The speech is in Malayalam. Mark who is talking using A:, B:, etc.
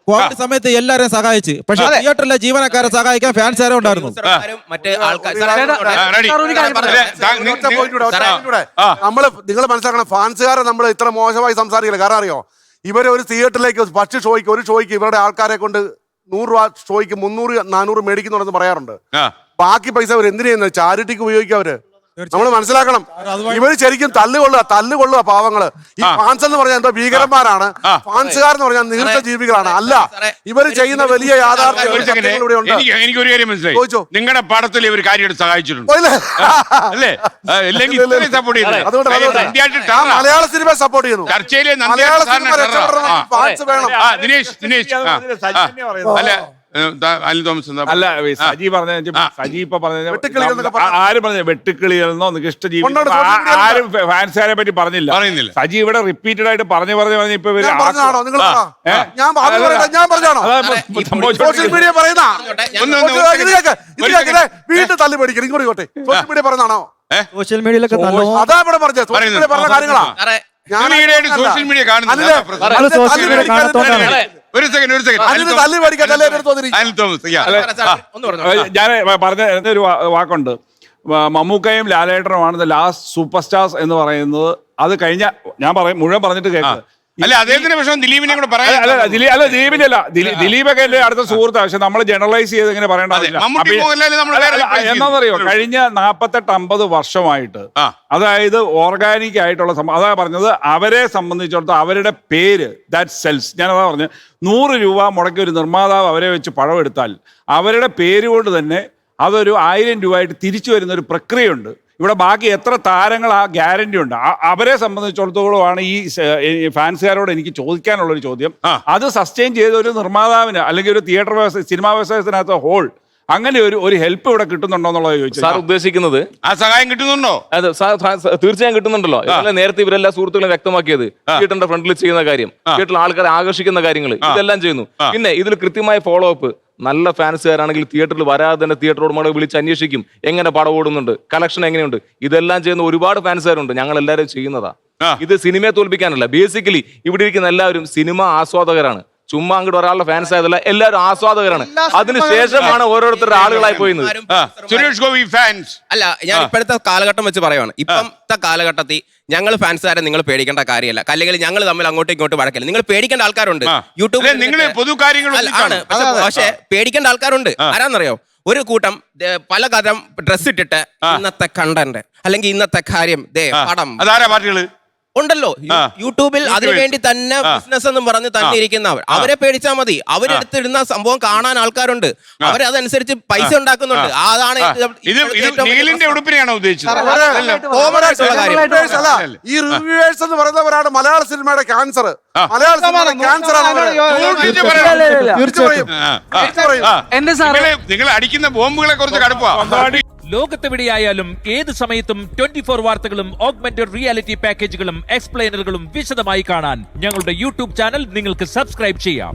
A: കോവിഡ് സമയത്ത് എല്ലാരെയും സഹായിച്ച്, പക്ഷെ തിയേറ്ററിലെ ജീവനക്കാരെ സഹായിക്കാൻ ഫാൻസ് ആരോ ഉണ്ടായിരുന്നു.
B: നിങ്ങൾ മനസ്സിലാക്കണം, ഫാൻസുകാരെ നമ്മൾ ഇത്ര മോശമായി സംസാരിക്കില്ല. കാരണം അറിയോ, ഇവര് ഒരു തിയേറ്ററിലേക്ക് ഒരു ഷോയ്ക്ക് ഇവരുടെ ആൾക്കാരെ കൊണ്ട് 100 രൂപ ഷോയ്ക്ക് 300-400 മേടിക്കുന്നുണ്ടെന്ന് പറയാറുണ്ട്. ബാക്കി പൈസ അവർ എന്തിനു ചെയ്യുന്നത്? ചാരിറ്റിക്ക് ഉപയോഗിക്കുക അവര്. നമ്മൾ മനസ്സിലാക്കണം, ഇവര് ശരിക്കും തല്ലുകൊള്ളുക പാവങ്ങള്. ഈ ഫാൻസ് എന്ന് പറഞ്ഞാൽ എന്തോ ഭീകരന്മാരാണ്, ഫാൻസുകാരെന്ന് പറഞ്ഞാൽ നീർത്ത ജീവികളാണ്. അല്ല, ഇവര് ചെയ്യുന്ന വലിയ യാഥാർത്ഥ്യം.
C: എനിക്കൊരു കാര്യം മനസ്സിലായി, നിങ്ങളുടെ പടത്തിൽ ഇവർ കാര്യമായിട്ട് സഹായിച്ചിട്ടുണ്ട് അല്ലേ?
B: മലയാള സിനിമ സപ്പോർട്ട് ചെയ്യുന്നു.
C: ചർച്ചയിലെ
B: മലയാള സിനിമ ഫാൻസ് വേണം.
C: ദിനേശ് അല്ല അനിൽ തോമസ്
D: അല്ല, സജി ആരും പറഞ്ഞ വെട്ടുക്കിളികളെന്നോ നികഷ്ട ജീവി ആരും ഫാൻസുകാരെ പറ്റി പറഞ്ഞില്ല. സജി ഇവിടെ റിപ്പീറ്റഡ് ആയിട്ട് പറഞ്ഞു ഇപ്പൊ
B: വീട്ടിൽ തല്ലി പഠിക്കണം. ഇങ്ങോട്ടെ സോഷ്യൽ മീഡിയ പറഞ്ഞാണോ?
A: സോഷ്യൽ മീഡിയയിലൊക്കെ
B: അതാ ഇവിടെ പറഞ്ഞത്. സോഷ്യൽ മീഡിയ പറഞ്ഞ കാര്യങ്ങളാ.
C: സോഷ്യൽ മീഡിയ കാണുന്നില്ല. ഒരു സെക്കൻഡ്
D: ഞാൻ പറഞ്ഞ ഒരു വാക്കുണ്ട്, മമ്മൂക്കയും ലാലേട്ടനുമാണ് ദ ലാസ്റ്റ് സൂപ്പർ സ്റ്റാർസ് എന്ന് പറയുന്നത്. അത് കഴിഞ്ഞ ഞാൻ മുഴുവൻ പറഞ്ഞിട്ട് കേൾക്കുന്നത്.
C: അല്ല, അദ്ദേഹത്തിന് പക്ഷേ ദിലീപിനെ കൂടെ പറയാം.
D: അല്ല, ദിലീപിനല്ല, ദിലീപൊക്കെ അല്ലേ അടുത്ത സുഹൃത്താണ്. പക്ഷെ നമ്മൾ ജനറലൈസ് ചെയ്ത് ഇങ്ങനെ പറയേണ്ട. എന്താണെന്നറിയോ, കഴിഞ്ഞ 48-50 വർഷമായിട്ട്, അതായത് ഓർഗാനിക് ആയിട്ടുള്ള അതാ പറഞ്ഞത്, അവരെ സംബന്ധിച്ചിടത്തോളം അവരുടെ പേര് ദാറ്റ് സെൽസ്. ഞാനതാ പറഞ്ഞത്, 100 രൂപ മുടക്കി ഒരു നിർമ്മാതാവ് അവരെ വെച്ച് പടം എടുത്താൽ അവരുടെ പേര് കൊണ്ട് തന്നെ അതൊരു 1000 രൂപയായിട്ട് തിരിച്ചു വരുന്ന ഒരു പ്രക്രിയയുണ്ട്. ഇവിടെ ബാക്കി എത്ര താരങ്ങൾ ആ ഗ്യാരണ്ടി ഉണ്ട്. അവരെ സംബന്ധിച്ചിടത്തോളമാണ് ഈ ഫാൻസുകാരോട് എനിക്ക് ചോദിക്കാനുള്ളൊരു ചോദ്യം. അത് സസ്റ്റെയിൻ ചെയ്ത ഒരു നിർമ്മാതാവിന് അല്ലെങ്കിൽ ഒരു തിയേറ്റർ വ്യവസായ സിനിമാ വ്യവസായത്തിനകത്ത് ഹോൾ അങ്ങനെ ഒരു ഹെൽപ്പ് ഇവിടെ കിട്ടുന്നുണ്ടോ എന്നുള്ളത് ചോദിച്ചു.
E: സാർ ഉദ്ദേശിക്കുന്നത്
C: ആ സഹായം കിട്ടുന്നുണ്ടോ?
E: അതെ, തീർച്ചയായും കിട്ടുന്നുണ്ടല്ലോ. നേരത്തെ ഇവരെല്ലാ സുഹൃത്തുക്കളെ വ്യക്തമാക്കിയത് തിയേറ്ററിന്റെ ഫ്രണ്ടിൽ ചെയ്യുന്ന കാര്യം, തിയേറ്ററിൽ ആൾക്കാരെ ആകർഷിക്കുന്ന കാര്യങ്ങൾ ഇതെല്ലാം ചെയ്യുന്നു. പിന്നെ ഇതിൽ കൃത്യമായ ഫോളോ അപ്പ്. നല്ല ഫാൻസുകാരാണെങ്കിൽ തിയേറ്ററിൽ വരാതെ തന്നെ തിയേറ്റർ ഉടമകളെ വിളിച്ച് അന്വേഷിക്കും, എങ്ങനെ പടം ഓടുന്നുണ്ട്, കളക്ഷൻ എങ്ങനെയുണ്ട്. ഇതെല്ലാം ചെയ്യുന്ന ഒരുപാട് ഫാൻസുകാരുണ്ട്. ഞങ്ങൾ എല്ലാവരും ചെയ്യുന്നതാ. ഇത് സിനിമയെ തോൽപ്പിക്കാനല്ല. ബേസിക്കലി ഇവിടെ ഇരിക്കുന്ന എല്ലാവരും സിനിമ ആസ്വാദകരാണ്. ചുമ്മാ അങ്ങോട്ട് ഒരാളുടെ ഫാൻസ് ആയതല്ല, എല്ലാവരും ആസ്വാദകരാണ്. അതിനുശേഷമാണ് ഓരോരുത്തരുടെ ആളുകളായി പോയിരുന്നത്.
F: അല്ല, ഞാൻ ഇപ്പോഴത്തെ കാലഘട്ടം വെച്ച് പറയുവാണ്. ഇപ്പോഴത്തെ കാലഘട്ടത്തിൽ ഞങ്ങൾ ഫാൻസുകാരെ നിങ്ങൾ പേടിക്കേണ്ട കാര്യമല്ല, അല്ലെങ്കിൽ ഞങ്ങൾ തമ്മിൽ അങ്ങോട്ടും ഇങ്ങോട്ടും വഴക്കില്ല. നിങ്ങൾ പേടിക്കേണ്ട ആൾക്കാരുണ്ട് യൂട്യൂബിൽ ആണ്, പക്ഷെ പേടിക്കേണ്ട ആൾക്കാരുണ്ട്. ആരാന്നറിയോ? ഒരു കൂട്ടം പലതരം ഡ്രസ് ഇട്ടിട്ട് ഇന്നത്തെ കണ്ടന്റ് അല്ലെങ്കിൽ ഇന്നത്തെ കാര്യം പടം ഉണ്ടല്ലോ യൂട്യൂബിൽ അതിനുവേണ്ടി തന്നെ ബിസിനസ് എന്ന് പറഞ്ഞ് തന്നെ ഇരിക്കുന്നവർ, അവരെ പേടിച്ചാൽ മതി. അവരെടുത്തിടുന്ന സംഭവം കാണാൻ ആൾക്കാരുണ്ട്, അവരതനുസരിച്ച് പൈസ ഉണ്ടാക്കുന്നുണ്ട്. അതാണ്
B: ഈ റിവ്യൂവേഴ്സ് എന്ന് പറയുന്നവരാണ് മലയാള സിനിമയുടെ ക്യാൻസർ. മലയാള സിനിമയുടെ ക്യാൻസർ
C: നിങ്ങൾ അടിക്കുന്ന ബോംബുകളെ കുറിച്ച് കടുപ്പാ.
G: ലോകത്തെവിടെയായാലും ഏത് സമയത്തും 24 വാർത്തകളും ഓഗ്മെന്റഡ് റിയാലിറ്റി പാക്കേജുകളും എക്സ്പ്ലെയിനറുകളും വിശദമായി കാണാൻ ഞങ്ങളുടെ യൂട്യൂബ് ചാനൽ നിങ്ങൾക്ക് സബ്സ്ക്രൈബ് ചെയ്യാം.